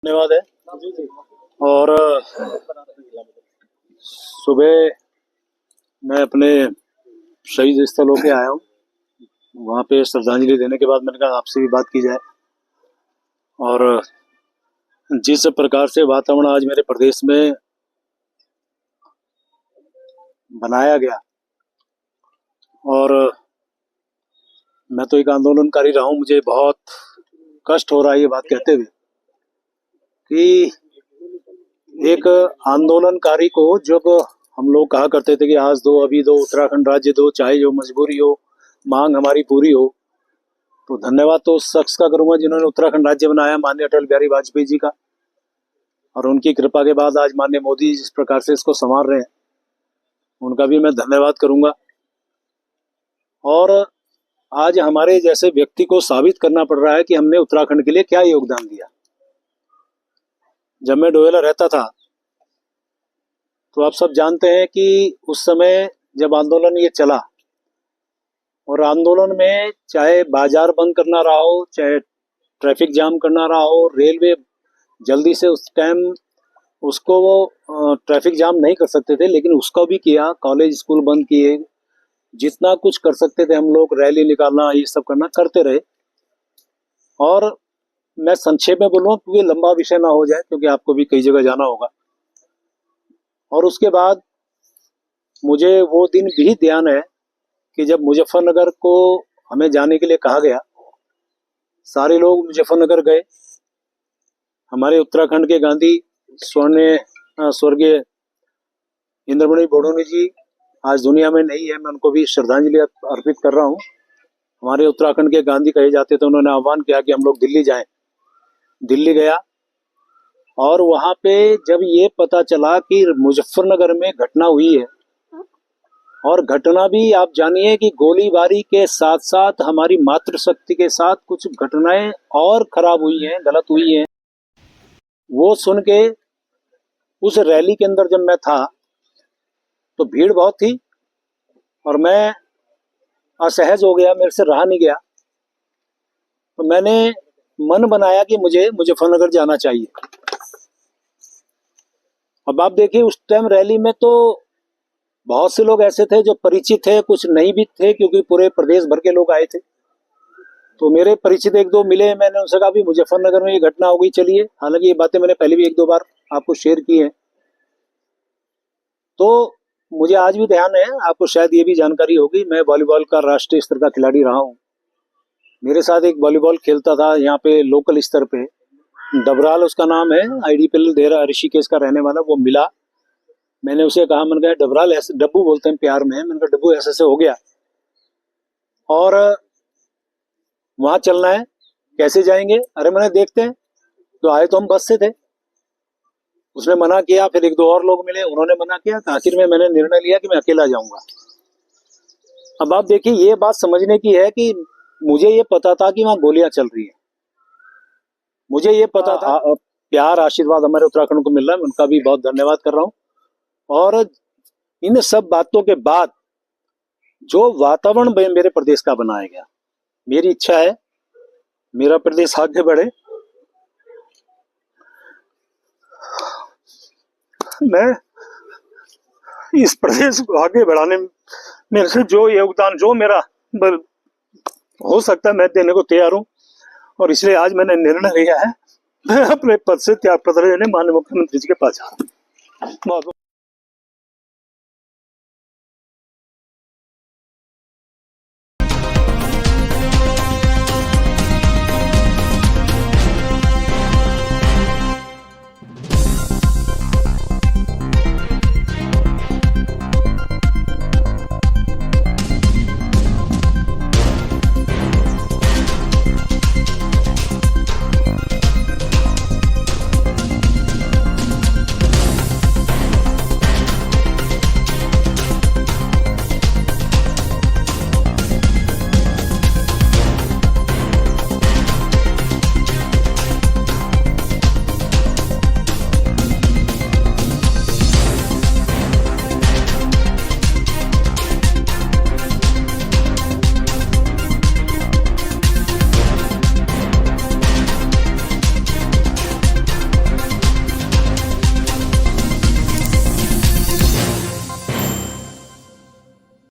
धन्यवाद है। और सुबह मैं अपने शहीद स्थल होके आया हूँ, वहाँ पे श्रद्धांजलि देने के बाद मैंने कहा आपसे भी बात की जाए। और जिस प्रकार से वातावरण आज मेरे प्रदेश में बनाया गया, और मैं तो एक आंदोलनकारी रहा हूँ, मुझे बहुत कष्ट हो रहा है ये बात कहते हुए कि एक आंदोलनकारी को जब हम लोग कहा करते थे कि आज दो, अभी दो, उत्तराखंड राज्य दो, चाहे जो मजबूरी हो, मांग हमारी पूरी हो, तो धन्यवाद तो उस शख्स का करूंगा जिन्होंने उत्तराखंड राज्य बनाया, माननीय अटल बिहारी वाजपेयी जी का। और उनकी कृपा के बाद आज माननीय मोदी जिस प्रकार से इसको संभाल रहे हैं, उनका भी मैं धन्यवाद करूंगा। और आज हमारे जैसे व्यक्ति को साबित करना पड़ रहा है कि हमने उत्तराखंड के लिए क्या योगदान दिया। जब मैं डोयला रहता था तो आप सब जानते हैं कि उस समय जब आंदोलन ये चला, और आंदोलन में चाहे बाजार बंद करना रहा हो, चाहे ट्रैफिक जाम करना रहा हो, रेलवे जल्दी से उस टाइम उसको वो ट्रैफिक जाम नहीं कर सकते थे, लेकिन उसका भी किया, कॉलेज स्कूल बंद किए, जितना कुछ कर सकते थे हम लोग, रैली निकालना, ये सब करना, करते रहे। और मैं संक्षेप में बोलूँ क्योंकि लंबा विषय ना हो जाए, क्योंकि आपको भी कई जगह जाना होगा। और उसके बाद मुझे वो दिन भी ध्यान है कि जब मुजफ्फरनगर को हमें जाने के लिए कहा गया, सारे लोग मुजफ्फरनगर गए। हमारे उत्तराखंड के गांधी स्वर्गीय इंद्रमणि बडोनी जी आज दुनिया में नहीं है, मैं उनको भी श्रद्धांजलि अर्पित कर रहा हूँ। हमारे उत्तराखंड के गांधी कहे जाते थे, उन्होंने आह्वान किया कि हम लोग दिल्ली जाएं। दिल्ली गया, और वहां पे जब ये पता चला कि मुजफ्फरनगर में घटना हुई है, और घटना भी आप जानिए कि गोलीबारी के साथ साथ हमारी मातृशक्ति के साथ कुछ घटनाएं और खराब हुई हैं, गलत हुई हैं, वो सुन के उस रैली के अंदर जब मैं था तो भीड़ बहुत थी और मैं असहज हो गया, मेरे से रहा नहीं गया। तो मैंने मन बनाया कि मुझे मुजफ्फरनगर जाना चाहिए। अब आप देखिए उस टाइम रैली में तो बहुत से लोग ऐसे थे जो परिचित थे, कुछ नहीं भी थे, क्योंकि पूरे प्रदेश भर के लोग आए थे। तो मेरे परिचित एक दो मिले, मैंने उनसे कहा भी मुजफ्फरनगर में ये घटना हो गई, चलिए। हालांकि ये बातें मैंने पहले भी एक दो बार आपको शेयर की हैं। तो मुझे आज भी ध्यान है, आपको शायद ये भी जानकारी होगी, मैं वॉलीबॉल का राष्ट्रीय स्तर का खिलाड़ी रहा हूँ। मेरे साथ एक वॉलीबॉल खेलता था यहाँ पे लोकल स्तर पे, डबराल उसका नाम है, IDPL देहरा ऋषिकेश का रहने वाला, वो मिला। मैंने उसे कहा, मैंने कहा डबराल, ऐसे डब्बू बोलते हैं प्यार में, मैंने कहा डब्बू ऐसे हो गया और वहां चलना है, कैसे जाएंगे? अरे मैंने देखते हैं, तो आए तो हम बस से थे। उसने मना किया, फिर एक दो और लोग मिले, उन्होंने मना किया, तो आखिर में मैंने निर्णय लिया कि मैं अकेला जाऊंगा। अब आप देखिए, ये बात समझने की है कि मुझे ये पता था कि वहां गोलियां चल रही है, मुझे ये पता था। प्यार आशीर्वाद हमारे उत्तराखंड को मिल रहा है, उनका भी बहुत धन्यवाद कर रहा हूँ। और इन सब बातों के बाद जो वातावरण मेरे प्रदेश का बनाया गया, मेरी इच्छा है मेरा प्रदेश आगे बढ़े। मैं इस प्रदेश को आगे बढ़ाने में मेरे से जो योगदान, जो मेरा हो सकता है, मैं देने को तैयार हूँ। और इसलिए आज मैंने निर्णय लिया है, मैं अपने पद से त्याग पत्र लेने माननीय मुख्यमंत्री जी के पास जा रहा हूँ। बहुत